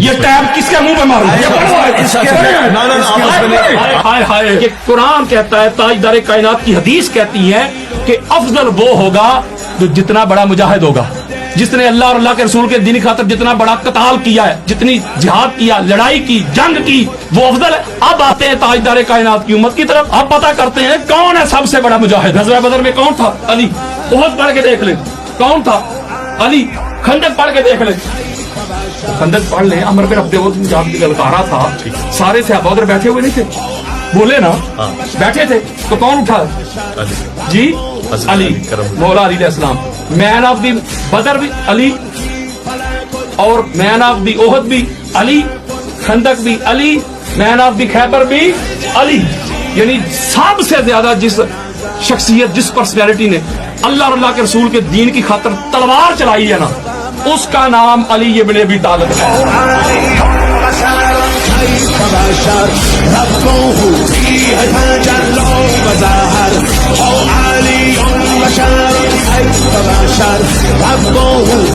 یہ ٹیب کس کے منہ پہ ماروں؟ ہائے ہائے، کہ قرآن کہتا ہے، تاجدار کائنات کی حدیث کہتی ہے کہ افضل وہ ہوگا جو جتنا بڑا مجاہد ہوگا، جس نے اللہ اور اللہ کے رسول کے دین کی خاطر جتنا بڑا قتال کیا ہے، جتنی جہاد کیا، لڑائی کی، جنگ کی، وہ افضل ہے۔ اب آتے ہیں تاجدار کائنات کی امت کی طرف، اب پتہ کرتے ہیں کون ہے سب سے بڑا مجاہد۔ غزوہ بدر میں کون تھا؟ علی۔ احد پڑھ کے دیکھ لیں کون تھا؟ علی۔ خندق پڑھ کے دیکھ لیں، خندق پڑھ لیں، عمر بن عبد القارہ تھا، سارے صحابہ ادھر بیٹھے ہوئے نہیں تھے، بولے نا، بیٹھے تھے، تو کون اٹھا؟ جی علی، مولا علی علیہ السلام۔ مین آف دی بدر بھی علی، اور مین آف دی احد بھی علی، خندق بھی علی، مین آف دی خیبر بھی علی۔ یعنی سب سے زیادہ جس شخصیت، جس پرسنالٹی نے اللہ اور اللہ کے رسول کے دین کی خاطر تلوار چلائی ہے نا، اس کا نام علی ابن ابی طالب ہے۔